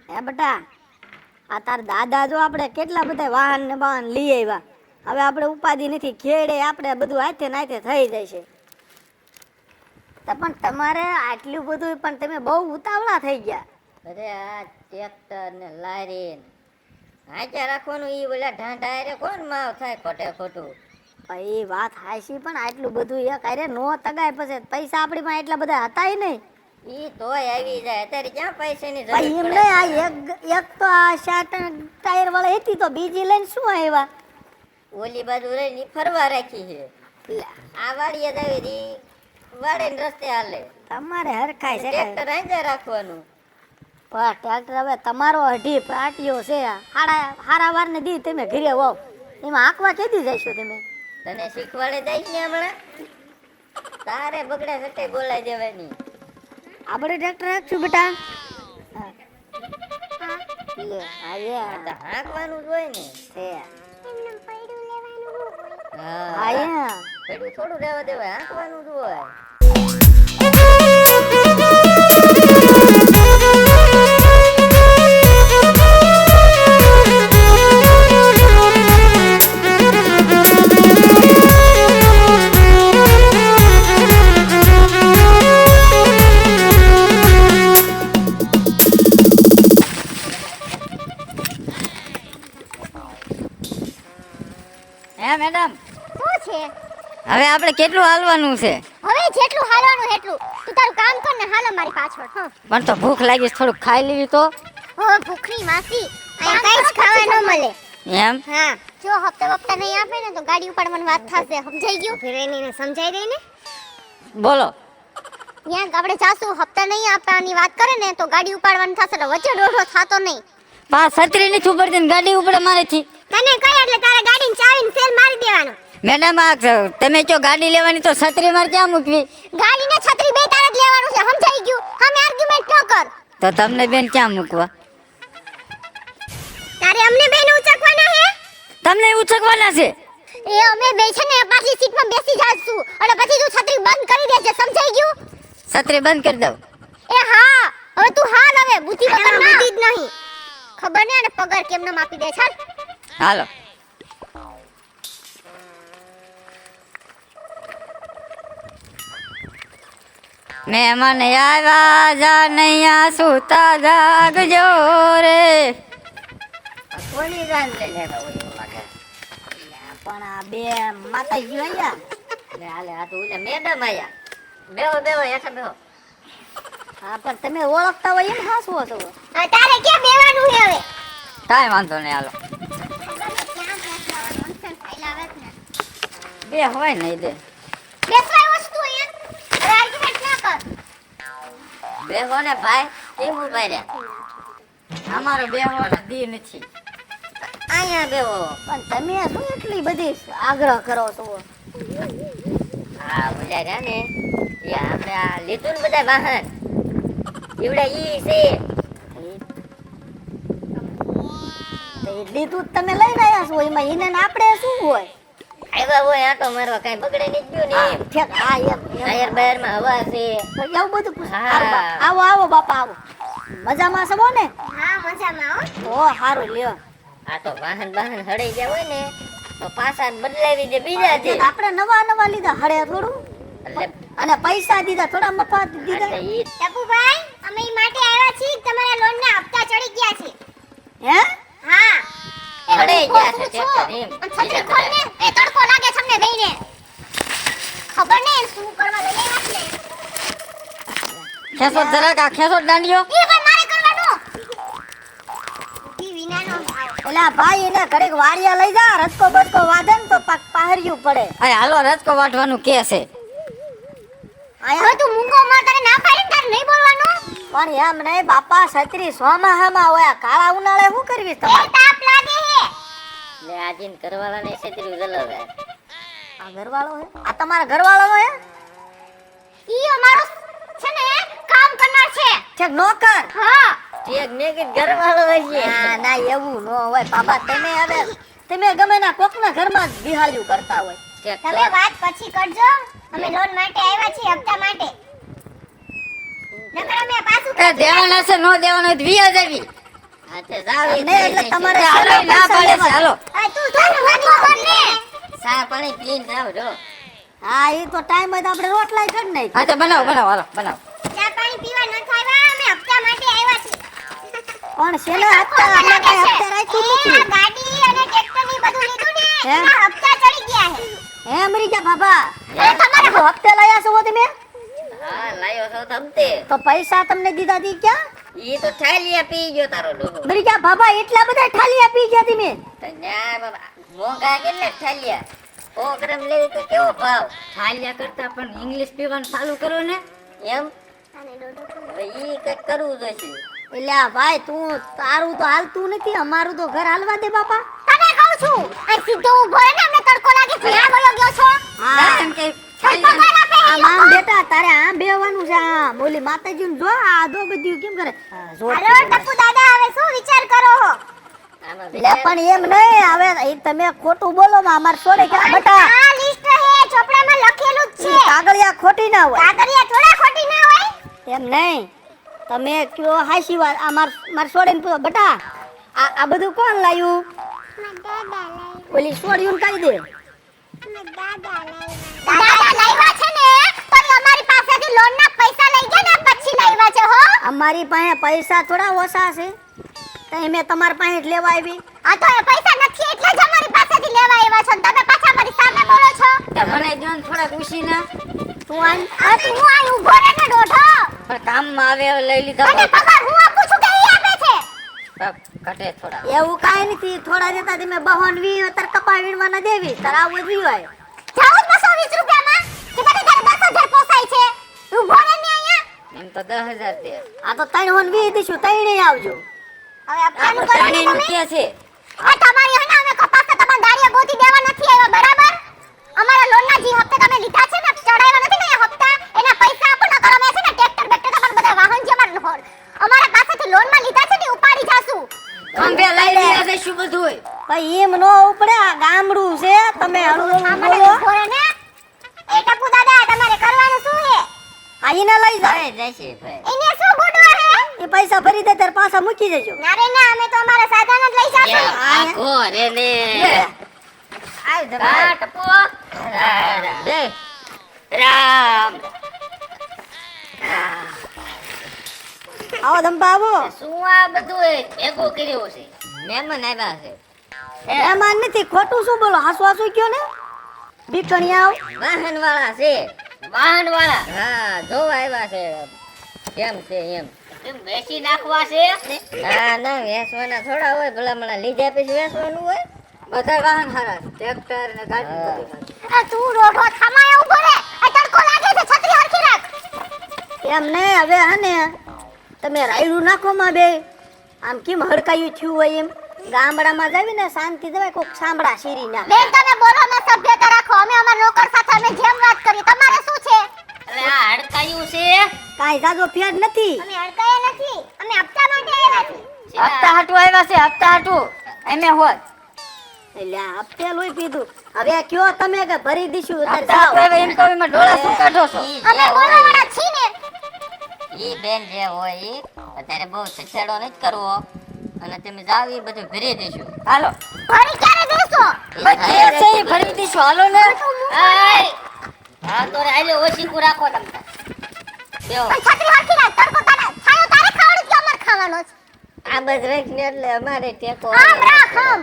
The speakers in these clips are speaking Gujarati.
હે બેટા, આ તાર દાદા જો આપણે કેટલા બધા વાહન ને વાહન લઈ આવ્યા. હવે આપણે ઉપાધિ નથી, ખેડે આપણે બધું હાથે ને હાથે થઈ જાય છે. તો પણ તમારે આટલું બધું પણ તમે બહુ ઉતાવળા થઈ ગયા. અરે આ ટ્રેક્ટર ને લારી હાચા રાખવાનું ઈ ઓલા ઢાંઢા રે કોણ માવ થાય ખોટે ખોટું. એ વાત હાચી, પણ આટલું બધું એક અરે નો તગાય પછી પૈસા આપણી પાસે એટલા બધા હતાય નહીં. ઈ તોય આવી જાય, અત્યારે ક્યાં પૈસાની ભાઈ જરૂર એમ પડે. નહીં, આ એક તો આ શાર્ટ ટાયર વાળી હતી તો બીજી લઈને શું આવ્યા? ઓલી બાજુ રહીને ઈ ફરવા રાખી છે. આ વાડીએ જ આવી હતી, વાડે ને રસ્તે હાલે. તમારે હરખાય છે ટ્રેક્ટર હાંજે રાખવાનું. પણ ટ્રેક્ટર હવે તમારો અઢી પાટીઓ છે, હારા વાર ને દી તમે ઘરે હોવ, એમાં આંકવા કેદી જશો તમે? તને શીખવાડે દઈશ ને હમણાં, તારે બગડે સટે બોલાઈ દેવાની. આપણે ટ્રેક્ટર રાખશું બેટા. લે આ તો હાંકવાનું જ હોય ને. છે હા આયા પેલું થોડું રહેવા દેવાય, હાંકવાનું જ હોય. હે મેડમ, શું છે? હવે આપણે કેટલું હાલવાનું છે? હવે જેટલું હાલવાનું એટલું. તું તારું કામ કર ને હાલો મારી પાછળ. હા. પણ તો ભૂખ લાગી છે, થોડુંક ખાઈ લેવી તો. હો ભૂખની માસી, અહીંયા કઈ જ ખાવા ન મળે. એમ? હા, જો હપ્તા નહીં આપે ને તો ગાડી ઉપાડવાની વાત થશે. સમજાઈ ગયું? ફિરેનીને સમજાઈ દે ને. બોલો. ત્યાં આપણે જાસુ હપ્તા નહીં આપવાની વાત કરે ને તો ગાડી ઉપાડવાની થશે, એટલે વચ્ચે દોઢો થાતો નહીં. પા છત્રી નથી ઉપડતી ને ગાડી ઉપડે મારેથી. તને કહે એટલે તારે ગાડીની ચાવીને સેલ મારી દેવાનો. મેડમ, આ તમે જો ગાડી લેવાની તો છત્રી મારે ક્યાં મૂકવી? ગાડીને છત્રી બે તારે જ લેવાનું છે. સમજાઈ ગયું? અમે આર્ગ્યુમેન્ટ ન કર. તો તમને બેન ક્યાં મૂકવા? તારે અમને બેન ઉચકવાના હે? તમને ઉચકવાના છે? એ અમે બે છે ને પાછલી સીટમાં બેસી જાશું અને પછી તું છત્રી બંધ કરી દેજે. સમજાઈ ગયું? છત્રી બંધ કરી દઉં. એ હા, હવે તું હાલ. હવે બુદ્ધિ વગર બુદ્ધિ જ નહીં. ખબર ને અને પગાર કેમ ન માપી દે છે. હાલો. મહેમાન આવ્યા જાનૈયા સુતા જાગજો રે. કોની જાન લઈ લેવા ઓલી લાગે. પણ આ બે માતાજી અહીંયા. લે હાલે, આ તો ઓલા મેડમ આયા. બેહો બેહો હેઠા બેહો. હા, પણ તમે ઓળખતા હોય એમ હાસવો છો. હા, તારે ક્યાં બેવાનું છે હવે? કાંઈ વાંધો નહીં, હાલો. બે હોય નહીં દે. બેસવાય વસ્તુ અહીંયા. હવે આર્ગ્યુમેન્ટ ના કર. બેહો ને ભાઈ, કેવું ભાઈ? અમારો બે હોય દી નથી. અહીંયા બેહો. પણ તમે શું એટલી બધી આગ્રહ કરો છો? આ ઓલા રહ્યા ને એ આપણે આ લીધું ને બધા વાહન ઈવડા ઈ છે. તો એ લીધું જ તમે લઈને આવ્યા છો, એમાં એને ને આપણે શું હોય? આવ્યા હોય આટો મારવા, કઈ બગડે નહીં ગયું ને. ઠેક, હા એમ ટાયર બાયરમાં હવા છે. એવું બધું પૂછ. હા. હારું બા. આવો આવો બાપા આવો. મજામાં છો ને? હા, મજામાં હો. ઓ સારું લ્યો. આ તો વાહન વાહન હડાઈ ગયા હોય ને તો પાછા બદલાવી દે બીજા છે. આપણે નવા નવા લીધા હળે થોડું, એટલે અને પૈસા દીધા થોડા મફત દીધા. એટલે ઈ ટપુભાઈ, અમે ઈ માટે આવ્યા છીએ કે તમારા લોનના હપ્તા ચડી ગયા છે. હે? હા. ચડાઈ ગયા છે ટ્રેક્ટર એમ. અને છત્રી ખોલ ને. એ તડકો લાગે છે અમને બેયને. ખબર ને શું કરવા લઈ આવ્યા છે. ખેંચો જરાક, આ ખેંચો દાંડિયો. એ પણ મારે કરવાનું. ઈ વિનાનો ભાવ. ઓલા ભાઈ એને ઘડીક વાડિયા લઈ જા, રચકો બચકો વાદે ને તો પાક પાહર્યું પડે. અરે હાલો, રચકો વાટવાનું કે છે. હવે તું મૂંગો માર, તારે ના પાડી ને તારે નહીં બોલવાનું. પણ એમ નહીં બાપા, છત્રી સોમાહામાં હોય, આ કાળા ઉનાળે શું કરવી એ તમારે? તાપ લાગે હે. લે આજીન કરવાલાને છેતરી જલાવે. આ ઘરવાળો હે? આ તમારા ઘરવાળો હે? ઈ અમારો છે ને કામ કરનાર છે. ઠેક નોકર? હા. ઠેક નેગીટ ઘરવાળો હશે. ના ના, એવું ન હોય બાબા. તમે હવે તમે ગમે ના કોકના ઘરમાં જ બિહાલ્યું કરતા હોય. ઠેક તમે વાત પછી કરજો. અમે લોન માટે આવ્યા છીએ, હપ્તા માટે. નકર અમે પાછું એ દેવાના છે, નો દેવાનો હોય તો વ્યાજ આવી. હા તે જાવ એ નહીં એટલે તમારે હાલો, શેના ના પૈસા પાડે છે, લેવા? હાલો. આ તું થોડું વાંચો કર ને. ચા પાણી પીને જાવ જો. હા એ તો ટાઈમ હોય તો આપણે રોટલા કરી નાખી. હા તો બનાવો બનાવો હાલો બનાવો. ચા પાણી પીવા ન થાય અમે હપ્તા માટે આવ્યા છીએ. પણ શેના હપ્તા આપણે કઈ હપ્તા રાખ્યું એ, નથી. આ ગાડી અને ટ્રેક્ટર ની બધું લીધું ને હે? એના હપ્તા ચડી ગયા છે. હે અમેરિકા બાબા એ તમારે તો હપ્તે લાયા છો તમે હા લાયો છો તમતે. તો પૈસા તમને દીધા તી ક્યાં ઈ તો છાલિયા પી ગયો તારો ડોહો. અમેરિકા બાબા એટલા બધા ઠાલિયા પી ગયા તમે તને આ બાબા મોંઘા કેટલે છાલિયા. ઓ ગ્રામ લેવી તો કેવો ભાવ? હાલ્યા કરતા પણ ઇંગ્લિશ પીવાનું ચાલુ કરો ને. એમ તો ઈ કઈક કરવું જોઈશે. એટલે આ ભાઈ તું તારું તો હાલતું નથી અમારું તો ઘર હાલવા દે બાપા તને કહું છું આ સીધો ઊભો રહે ને અમને તડકો લાગે જ્યાં વયો ગયો છો હા કેમ કે પગાર આપે આ મામ બેટા તારે આ બેવાનું છે આ બોલી માતાજી જો આ દો બધું કેમ કરે હા, જોર હાલો ટપુ દાદા હવે શું વિચાર કરો છો આમાં એટલે પણ એમ નહીં હવે ઈ તમે ખોટું બોલો માં અમાર સોડે કે બટા આ લિસ્ટ હે ચોપડામાં લખેલું જ ઈ છે કાગળિયા ખોટી ના હોય કાગળિયા થોડા ખોટી ના હોય એમ નહીં તમે કયો હાસી વાત આ માર સોડે ને પૂછો બટા આ બધું કોણ લાયું ઓલી સોડિયું કહી દે દાદા લાવ્યા છે ને પણ અમારી પાસેથી લોન ના પૈસા લઈ ગયા ને પછી લાવ્યા છે હો અમારી પાસે પૈસા થોડા ઓછા છે તો મેં તમારી પાસે જ લેવા આવી આ તો એ પૈસા નથી એટલે જ અમારી પાસેથી લેવા આવ્યા છો ને તમે પાછા અમારી સામે બોલો છો મને જો ને થોડાક ઉછીના તું આન આ તું આ ઊભો રહે ને દોઢો પણ કામમાં આવે હવે લઈ લીધા અને પગાર હું આપું છું કે ઈ આપે છે ઘટે થોડા. એવું કાંઈ નથી થોડા દેતા તમે બહોન વી તાર કપા વીણવાના દેવી તાર આવું જ હોય જાઉં 220 રૂપિયામાં કે તને તારે 10000 પોસાય છે ઊભો રહે ને અહીંયા એમ તો 10,000 દે. આ તો ત્રણ હોન વી દઈશું ત્રણે આવજો હવે આપવાનું આપણે કરો ને ત્રણેયનું તમે ક્યાં છે? આ તમારી હે ને અમે કપાસના તમારા દાડિયા ગોતી દેવા નથી આવ્યા બરાબર અમારા લોનના જે હપ્તા તમે લીધા છે ને ચડાવ્યા નથી ને એ હપ્તા એના પૈસા આપો ને કરો મેં છે ને ટ્રેક્ટર બેક્ટર તમારા બધા વાહન જે અમારા પાસેથી લોનમાં લીધા છે ને ઉપાડી જાશું ખંભે લઈ લીધા છે શું બધું હોય? ભાઈ એમ નો ઉપડે આ ગામડું છે તમે હળવું સામાન્ય બોલો ઊભો રહે ને એ ટપુ દાદા તમારે કરવાનું શું છે આ ઈને લઈ જાય જાય જશે ભાઈ. એને શું ગુડવા હે એ પૈસા ભરી દે તાર પાછા મૂકી દેજો ના રે ના અમે તો અમારા સાધન જ લઈ જાશું આ ઘોરે ને. આવ કા ટપુ? દે. રામ. આવો ધંપા આવો શું આ બધું એ ભેગું કર્યું છે? મહેમાન આવ્યા છે. એમાં નથી ખોટું શું બોલો હાસુ હાસુ કયો ને બીકણી આવ વાહનવાળા છે. વાહનવાળા. હા જોવા આવ્યા છે કેમ છે એમ. કેમ બેસી નાખવા છે? ના ના વેચવાના થોડા હોય ભલામણા લીધા પછી વેચવાનું હોય. બધા વાહન હારા છે. ટ્રેક્ટર ને ગાડી બધી હારી. આ તું રોડો થમાયા ઊભો રહે આ તડકો લાગે છે છત્રી હરખી રાખ એમ નહીં હવે હને તમે રાયડું નાખો માં બે આમ કેમ હડકાયું થયું હોય એમ ગામડામાં જાવી ને શાંતિ દેવાય કોક સાંભળા શીરી ના બેન તમે બોલો ને સભ્યતા રાખો અમે અમારા નોકર સાથે અમે જેમ વાત કરી તમારે શું છે અરે આ હડકાયું છે. કાંઈ જાજો ફેર નથી અમે અડકાયા નથી અમે હપ્તા માટે આવ્યા છીએ હપ્તા હાટું આવ્યા છે હપ્તા હાટું એમે હોત. એટલે આ હપ્તે લોહી પીધું હવે કયો તમે કે ભરી દીશું તાર હપ્તા હાટું જાઓ આવ્યા એમ તો એમાં ડોળા શું કાઢો છો? ઈ અમે જે બોલવા હોય, વાળા છીએ ને ઈ બેન જે હોય ઈ અત્યારે બહુ છછેડો નથી કરવો અને તમે જાવ ઈ બધું ભરી દેશું. હાલો ભરી ક્યારે દેશો બસ જે છે એ ભરી દઈશું હાલો ને. આય! હા તો રે આલે ઓછી કુ રાખો તમે. બેહો. પણ છત્રી હરખી રાખ તડકો તારે ખાયો તારે ખાવાનું કે અમાર ખાવાનો છે આ બસ રાખીને એટલે અમારે ટેકો આમ રાખ આમ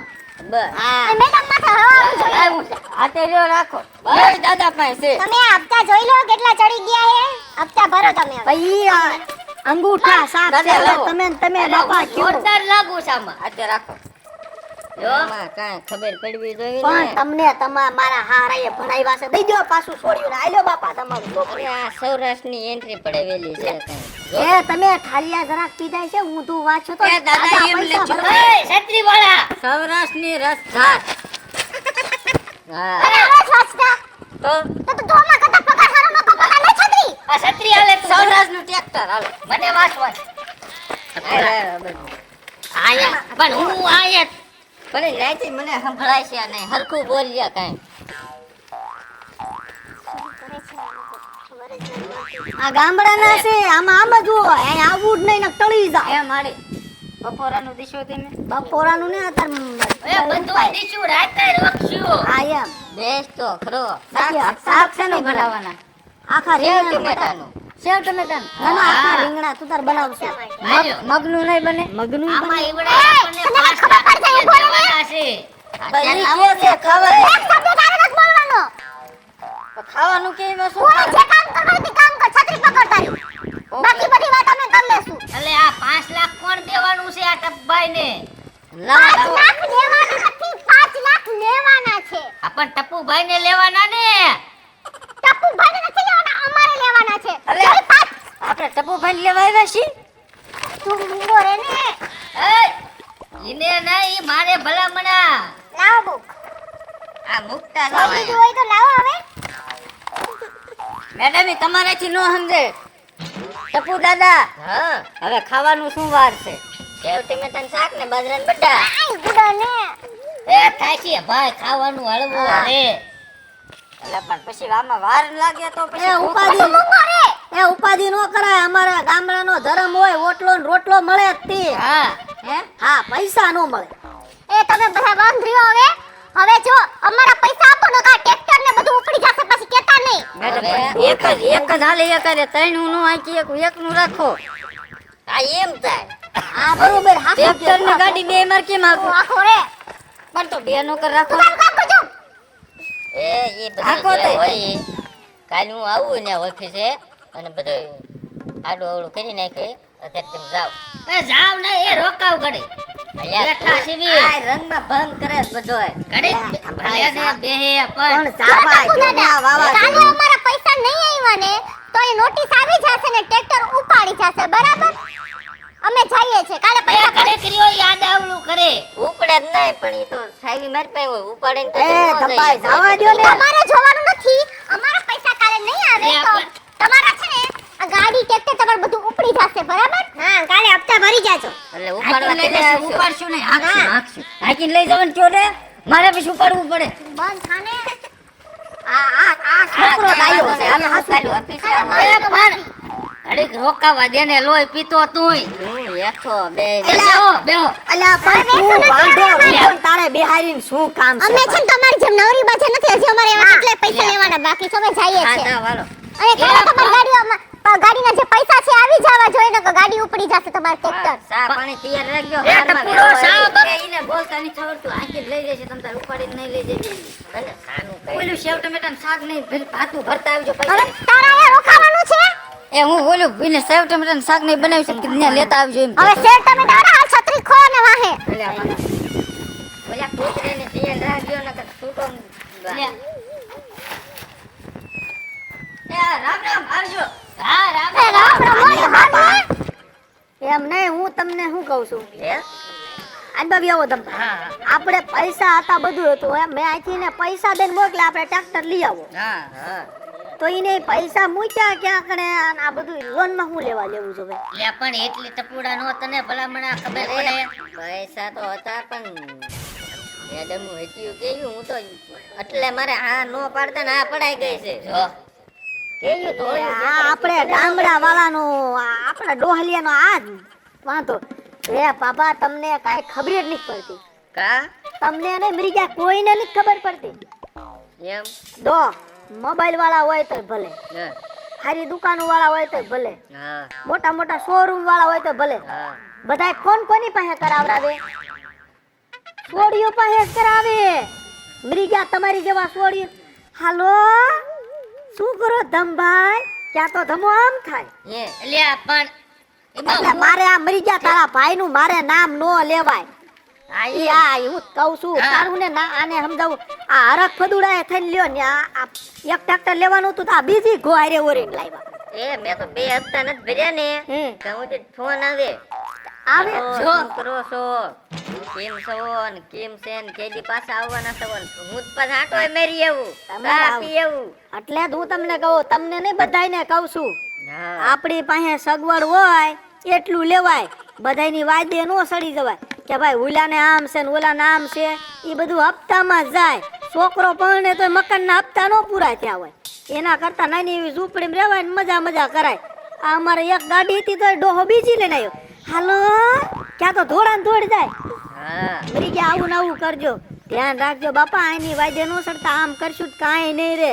બસ હા. એ મેડમ માથે હવા આવી જોઈએ આવ્યું છે. હાથે રહ્યો રાખો બસ દાદા પાસે છે. તમે આ હપ્તા જોઈ લો કેટલા ચડી ગયા હે હપ્તા ભરો તમે હવે ભાઈ આ અંગૂઠા સાફ છે દાદા લાવો. તમે અરે બાપા હું કયો જોરદાર લાગુ છે આમાં. હાથે રાખો જો. આમાં કાંઈ ખબર પડવી જોઈએ પણ ને. તમને મારા હારાએ ભણાવ્યા છે દઈ દો પાછું છોડ્યું ને આલ્યો બાપા તમારું છોકરું અરે આ સૌરાષ્ટ્રની એન્ટ્રી પડેલી છે કાંઈ. એ તમે ઠાલિયા જરાક પીધાય છે હું તું વાંચો તો એ દાદા દાદા એમ પૈસા લેજો. ભરવા. ઓય, છત્રીવાળા. સૌરાષ્ટ્રની રસધાર હા અરે હવે સ્વચ્છતા તો તો ધોમાં કતા પગાર હારો નો પગાર લે છત્રી આ છત્રી હાલે તું. સૌરાષ્ટ્રનું ટ્રેક્ટર હાલો મને વાંચવા. આ બધું. આયા પણ હું આયા પણ એ રાતે મને સંભળાય છે નહીં હરખું બોલ્યા કાંઈ. આ ગામડાના છે આમાં આમ જ હોય અહીં આવવું જ નહીં ને ટળી જાય એ મારી બપોરાનું દીશો તમે બપોરાનું ને એ અત્યારે બધું દીશું રાતે રોકશું. હા એમ બેસ તો ખરો શાક છે ને બનાવવાના આખા સેવ રીંગણા ટમેટાનું સેવ ટમેટા ના ના આખા રીંગણા તું તાર બનાવશે હાલ્યો. મગનું નહીં બને મગનું આમાં ઈવડે આપણને 5 લાખ રૂપિયા દેવાના છે. અત્યારે આવો છે ખાવા એક શબ્દ તારે નથી બોલવાનો. ખાવાનું કે એમાં શું તું જે કામ કરવું હોય તે કામ કર, છત્રી પકડ તારી. બાકી બધી વાત અમે કરી લેશું. એટલે આ 5 લાખ કોણ દેવાનું છે આ ટપભાઈને? 5 લાખ લેવાના નથી, 5 લાખ લેવાના છે. આપણ ટપુભાઈને લેવાના ને. ટપ્પુભાઈને નથી લેવાના, અમારે લેવાના છે. અલે. જોઈ પાંચ. આપણે ટપુભાઈ લેવા આવ્યા છીએ તું મૂંગો રે ને. એ ઈને નહીં મારે ભલામણા. લાવો બુક. આ મુકતા લઈ લીધું હોય તો લાવો હવે. મેડમ ઈ તમારાથી નો સમજે ટપુ દાદા હા હવે ખાવાનું શું વાર છે સેવ ટમેટાનું શાક ને બાજરાના બટા આય ગુડા ને. એ થાય છે ભાઈ ખાવાનું હળવું રે. એટલે પણ પછી આમાં વાર લાગે તો એ પછી ઉપાધિ મૂંગો રે. એ ઉપાધિ નો કરાય અમારા ગામડાનો ધર્મ હોય ઓટલો ને રોટલો મળે જ તે હા હે હા પૈસા નો મળે એ તમે બધા બંધ રહ્યો હવે. હવે જો અમારા પૈસા આપો ને કા ટ્રેક્ટર ને બધું ઉપડી જશે પછી કેતા નહીં. મેડમ એક જ હાલે એક જ ત્રણ નું આંકી એક નું રાખો આ એમ થાય. આ બરોબર ટ્રેક્ટર ની ગાડી બે માર કેમ તું આપો આખો રે. પણ તો બે નો કર રાખો તું કામ કરજો. એ આખો બધું જે તે. હોય કાલ હું આવું ને ઓફિસે અને બધું આડું અવળું કરી નાખે અત્યારે તમે જાઓ. એ જાવ ને એ રોકાવ ઘડી. બેઠા છીએ. આ રંગમાં ભંગ કરે છે બધોય ઘડી ભલે ને બેહે પણ પણ ચાપા કાકુ જો ને આ દાદા, કાલે વાવાઝોડું. અમારા પૈસા નહીં આવ્યા ને તો એ નોટિસ આવી જશે ને ટ્રેક્ટર ઉપાડી જશે બરાબર. અમે જઈએ છે કાલે એ પૈસા ઘરે કર્યો યાદ આવલું કરે. ઉપડે જ નહીં પણ ઈ તો સાયલી મારી પાસે હોય ઉપાડે ને તો એ ન ધપાઈ જઈએ. જવા દ્યો ને તમારે જોવાનું નથી. અમારા પૈસા કાલે નહીં આવે એ તો પણ- તમારા છે ને આ ગાડી ટ્રેક્ટર તમારું બધું ઉપડી જશે બરાબર. હા કાલે હપ્તા ભરી જાજો. એટલે ઉપાડવા લઈ કેને જશું, આવશો? ઉપાડશું નહીં, હાંકશું, હાંકશું. હાંકીને લઈ જવાનું કયો ને મારે પછી ઉપાડવું પડે બંધ થાને. આ છોકરો ડાયો છે આને હાથ ચાલુ ઓફિસે એ પણ ઘડીક રોકાવા દે ને લોહી પીતો તુંય. હું એકસો બે બેહો બેહો. અલ્યા પણ તું વાંઢો પણ તારે બેહારીને શું કામ છે અમે છે ને તમારી જેમ નવરી બાજે નથી હજી અમારે એવા કેટલાય પૈસા લેવાના બાકી છે. અમે જઈએ હા છે જાઓ હાલો અને કાલે તમારી ગાડીના જે પૈસા છે આવી જવા જોઈએ ને કે ગાડી ઉપડી જશે તમારું ટ્રેક્ટર. ચા પાણી તૈયાર રાખજો એ હારમાં ટપુડો વેલો સાહેબ. આવી. એ ઈને બોલતા નહીં આવડતું આંખી લઈ જશે તમ તાર ઉપાડીને નહીં લઈ જશે અને સાનું કઈ. ઓલું સેવ ટમેટાનું શાક નહીં ભલે ભાતું ભરતા આવજો હવે પૈસા તારા એ રોકાવાનું છે. એ હું બોલું ભઈને સેવ ટમેટાનું શાક નહીં બનાવી શકતી ત્યાં લેતા આવજો એમ હવે શેર તમે દાડા હાલ છત્રી ખો ને વાહે. ભલે આ મને. ઓલા કૂતરીને તૈયાર રાખજો નકર છૂટો લે. એ રામ રામ આવજો હા રામ એ રામ રામ હોય બાપા. એમ નહીં હું તમને શું કહું છું હે આજ બાબી આવો તમે હા આપણે પૈસા હતા બધું હતું એમ મેં અહીંથી ને પૈસા દઈને મોકલે આપણે ટ્રેક્ટર લઈ આવો હા હા તો એને પૈસા મૂક્યા ક્યાં કણે અને આ બધું લોનમાં શું લેવા લેવું છે ભાઈ લે પણ એટલી ટપુડા નો તને ભલામણા ખબર પડે. પૈસા તો હતા પણ મેડમ હેચ્યું કેયું હું તો એટલે મારે આ નો પાડતા ને આ પડાઈ ગઈ છે જો કેયું તો આ આપણે ગામડા વાળાનો આપણા ડોહલિયાનો આ જ વાંધો એ બાબા તમને કાંઈ ખબર જ નથી પડતી કા તમને ને મરી કોઈને નથી ખબર પડતી એમ દો મોબાઈલ વાળા હોય તો ભલે હે, સારી દુકાનો વાળા હોય તો ભલે હા મોટા મોટા શોરૂમ વાળા હોય તો ભલે હા બધાય ફોન કોની પાસે કરાવડાવે છોડીઓ પાસે જ કરાવે મરી ગયા તમારી જેવા છોડી હાલો શું કરો ધમભાઈ ક્યાં તો ધમો આમ થાય એ લે પણ એટલે એમાં મારે આ મરી ગયા તારા ભાઈનું મારે નામ નો લેવાય આઈ આ હું કહું છું હા. તારું ને ના આને સમજાવું આ હરખ ફદુડાએ થઈને લ્યો ને આ એક ટ્રેક્ટર લેવાનું હતું તો આ બીજી ગોહારે ઓરીને લાવ્યા એ મેં તો 2 હપ્તા નથી ભર્યા ને હમ. તો હું તો ફોન આવે આવે જો જો કરો છો કેમ છો ને કેમ છે ને કેદી પાછા આવવાના છો ને હું જ પાછા આટોય મેરી આવું તમે ચા આવો. પી આવું એટલે જ હું તમને કહું તમને નહીં બધાયને કહું છું હા આપણી પાસે સગવડ હોય એટલું લેવાય બધાયની વાયદે નો સડી જવાય કે ભાઈ ઓલાને આમ છે ને ઓલાને આમ છે એ બધું હપ્તામાં જ જાય છોકરો પરણે તો મકાનના હપ્તા નો પૂરા થયા હોય એના કરતા નાની એવી ઝૂંપડીમાં રહેવાય ને મજા મજા કરાય આ અમારે એક ગાડી હતી તો ડોહો બીજી લઈને આવ્યો હાલો ક્યાં તો ધોળા ને ધોડ જાય હા મરી ગયા આવું ને આવું કરજો ધ્યાન રાખજો બાપા આની વાજે નો સડતા આમ કરશું તો કાંઈ નહીં રે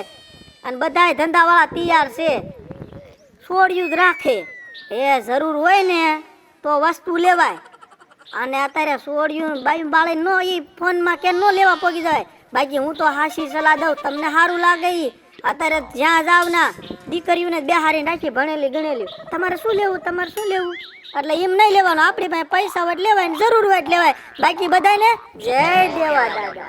અને બધાય ધંધાવાળા તૈયાર છે છોડ્યું જ રાખે એ જરૂર હોય ને તો વસ્તુ લેવાય અને અત્યારે છોડ્યું બાયું બાળી નો ઈ ફોનમાં કે નો લેવા પોગી જાય બાકી હું તો હાસી સલાહ દઉં તમને સારું લાગે ઈ અત્યારે જ્યાં જાવ ના દીકરીઓને બેહારી નાખી ભણેલી ગણેલી તમારે શું લેવું એટલે એમ નહીં લેવાનું આપણી પાસે પૈસા હોય લેવાય ને જરૂર હોય લેવાય બાકી બધાને જય દેવા દાદા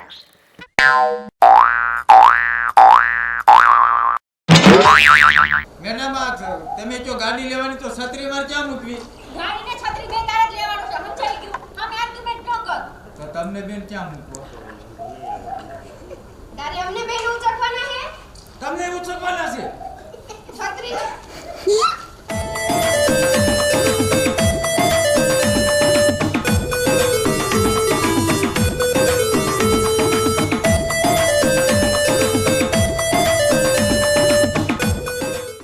મેનામાં તમે જો ગાડી લેવાની તો છત્રી માર ક્યાં મૂકવી ગાડીને છત્રી બે તારે જ લેવાનું છે સમજાઈ ગયું અમે આર્ગ્યુમેન્ટ ન કર તો તમને બેન ક્યાં મૂકવો તારે અમને બેન ઉચકવાના હે તમને ઉછકવાના છે છત્રી